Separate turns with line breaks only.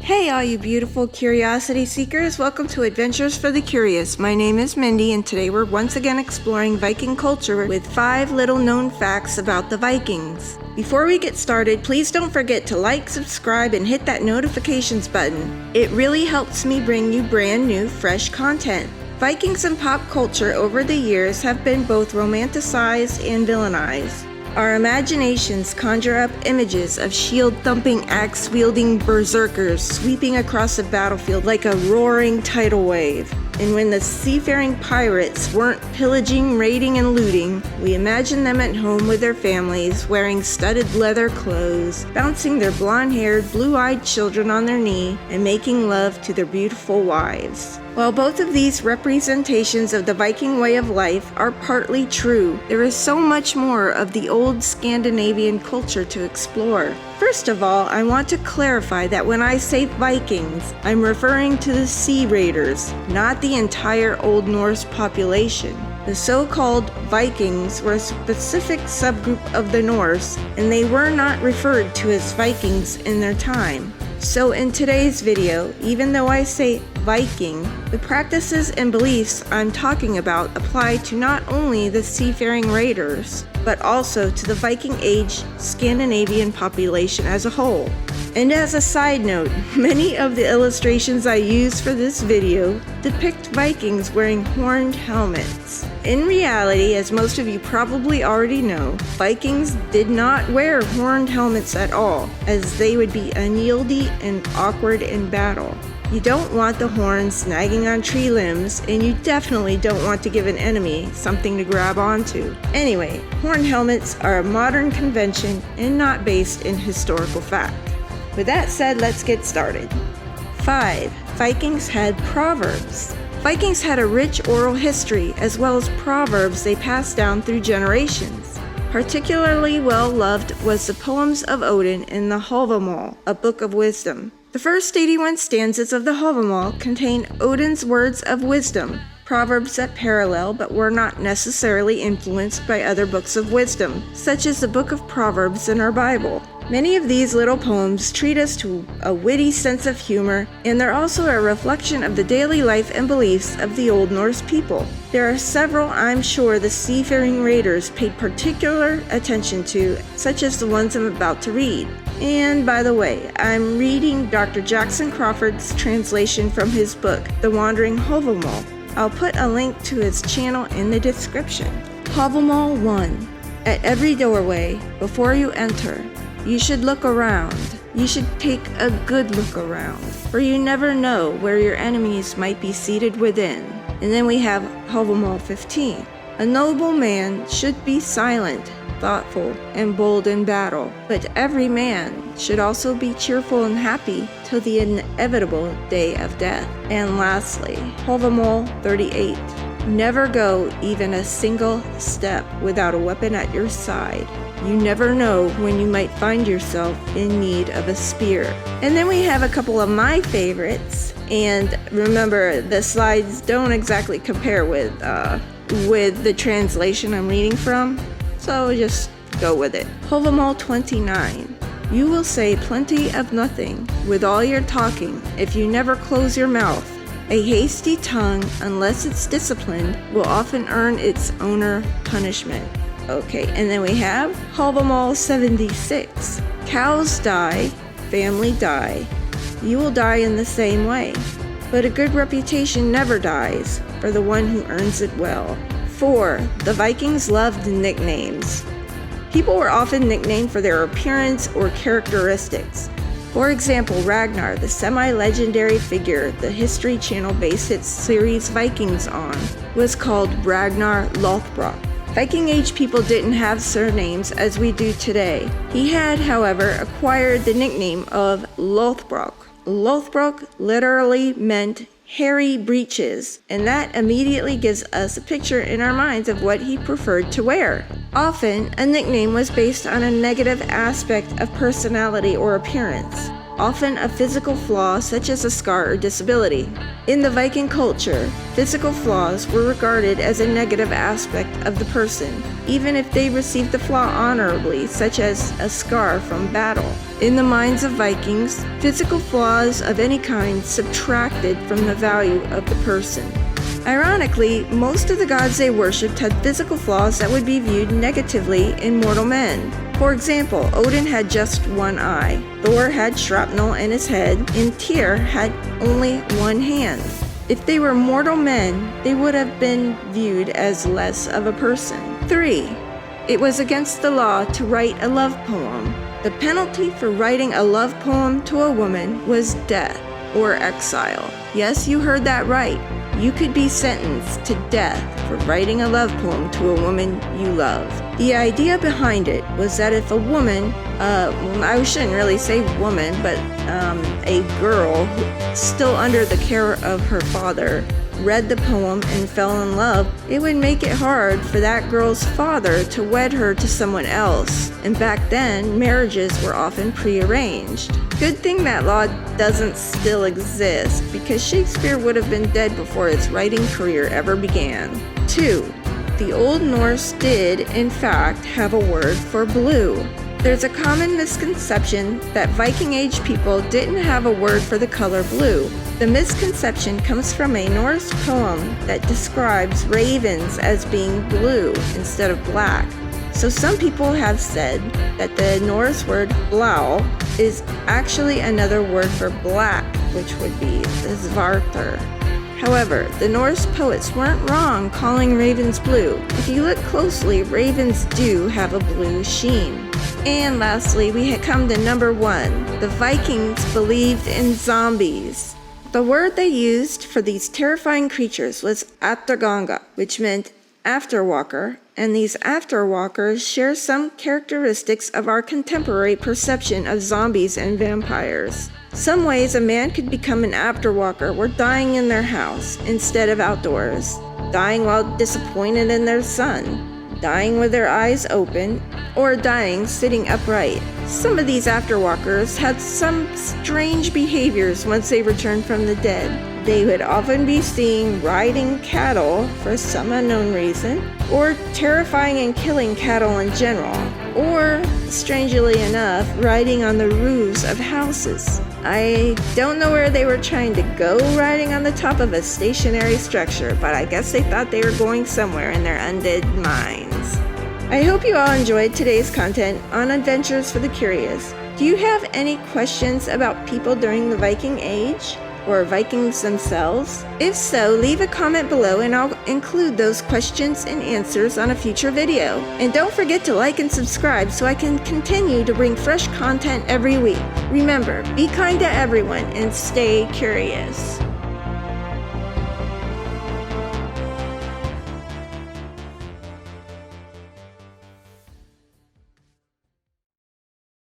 Hey all you beautiful curiosity seekers, welcome to Adventures for the Curious. My name is Mindy and today we're once again exploring Viking culture with 5 little known facts about the Vikings. Before we get started, please don't forget to like, subscribe, and hit that notifications button. It really helps me bring you brand new, fresh content. Vikings in pop culture over the years have been both romanticized and villainized. Our imaginations conjure up images of shield-thumping, axe-wielding berserkers sweeping across the battlefield like a roaring tidal wave. And when the seafaring pirates weren't pillaging, raiding, and looting, we imagine them at home with their families, wearing studded leather clothes, bouncing their blonde-haired, blue-eyed children on their knee, and making love to their beautiful wives. While both of these representations of the Viking way of life are partly true, there is so much more of the old Scandinavian culture to explore. First of all, I want to clarify that when I say Vikings, I'm referring to the Sea Raiders, not the entire Old Norse population. The so-called Vikings were a specific subgroup of the Norse, and they were not referred to as Vikings in their time. So in today's video, even though I say Viking, the practices and beliefs I'm talking about apply to not only the seafaring raiders, but also to the Viking Age Scandinavian population as a whole. And as a side note, many of the illustrations I use for this video depict Vikings wearing horned helmets. In reality, as most of you probably already know, Vikings did not wear horned helmets at all, as they would be unwieldy and awkward in battle. You don't want the horns snagging on tree limbs, and you definitely don't want to give an enemy something to grab onto. Anyway, horned helmets are a modern convention and not based in historical fact. With that said, let's get started. 5. Vikings had proverbs. Vikings had a rich oral history as well as proverbs they passed down through generations. Particularly well loved was the poems of Odin in the Havamal, a book of wisdom. The first 81 stanzas of the Havamal contain Odin's words of wisdom, proverbs that parallel but were not necessarily influenced by other books of wisdom, such as the Book of Proverbs in our Bible. Many of these little poems treat us to a witty sense of humor, and they're also a reflection of the daily life and beliefs of the Old Norse people. There are several I'm sure the seafaring raiders paid particular attention to, such as the ones I'm about to read. And by the way, I'm reading Dr. Jackson Crawford's translation from his book, The Wandering Havamal. I'll put a link to his channel in the description. Havamal 1. At every doorway, before you enter, you should look around. You should take a good look around, for you never know where your enemies might be seated within. And then we have Havamal 15. A noble man should be silent, thoughtful, and bold in battle, but every man should also be cheerful and happy till the inevitable day of death. And lastly, Havamal 38. Never go even a single step without a weapon at your side. You never know when you might find yourself in need of a spear. And then we have a couple of my favorites. And remember, the slides don't exactly compare with the translation I'm reading from, so just go with it. Havamal 29. You will say plenty of nothing with all your talking if you never close your mouth. A hasty tongue, unless it's disciplined, will often earn its owner punishment. Okay, and then we have Havamal 76. Cows die, family die. You will die in the same way. But a good reputation never dies for the one who earns it well. 4. The Vikings loved nicknames. People were often nicknamed for their appearance or characteristics. For example, Ragnar, the semi-legendary figure the History Channel based its series Vikings on, was called Ragnar Lothbrok. Viking Age people didn't have surnames as we do today. He had, however, acquired the nickname of Lothbrok. Lothbrok literally meant hairy breeches, and that immediately gives us a picture in our minds of what he preferred to wear. Often, a nickname was based on a negative aspect of personality or appearance, often a physical flaw such as a scar or disability. In the Viking culture, physical flaws were regarded as a negative aspect of the person, even if they received the flaw honorably, such as a scar from battle. In the minds of Vikings, physical flaws of any kind subtracted from the value of the person. Ironically, most of the gods they worshipped had physical flaws that would be viewed negatively in mortal men. For example, Odin had just one eye, Thor had shrapnel in his head, and Tyr had only one hand. If they were mortal men, they would have been viewed as less of a person. 3. It was against the law to write a love poem. The penalty for writing a love poem to a woman was death or exile. Yes, you heard that right. You could be sentenced to death for writing a love poem to a woman you love. The idea behind it was that if a woman, I shouldn't really say woman, but a girl still under the care of her father, read the poem and fell in love, it would make it hard for that girl's father to wed her to someone else. And back then, marriages were often prearranged. Good thing that law doesn't still exist, because Shakespeare would have been dead before his writing career ever began. 2. The Old Norse did, in fact, have a word for blue. There's a common misconception that Viking Age people didn't have a word for the color blue. The misconception comes from a Norse poem that describes ravens as being blue instead of black. So some people have said that the Norse word blau is actually another word for black, which would be svarter. However, the Norse poets weren't wrong calling ravens blue. If you look closely, ravens do have a blue sheen. And lastly, we had come to number 1. The Vikings believed in zombies. The word they used for these terrifying creatures was afterganga, which meant afterwalker, and these afterwalkers share some characteristics of our contemporary perception of zombies and vampires. Some ways a man could become an afterwalker were dying in their house instead of outdoors, dying while disappointed in their son, dying with their eyes open, or dying sitting upright. Some of these afterwalkers had some strange behaviors once they returned from the dead. They would often be seen riding cattle for some unknown reason, or terrifying and killing cattle in general, or, strangely enough, riding on the roofs of houses. I don't know where they were trying to go riding on the top of a stationary structure, but I guess they thought they were going somewhere in their undead minds. I hope you all enjoyed today's content on Adventures for the Curious. Do you have any questions about people during the Viking Age? Or Vikings themselves? If so, leave a comment below and I'll include those questions and answers on a future video. And don't forget to like and subscribe so I can continue to bring fresh content every week. Remember, be kind to everyone and stay curious.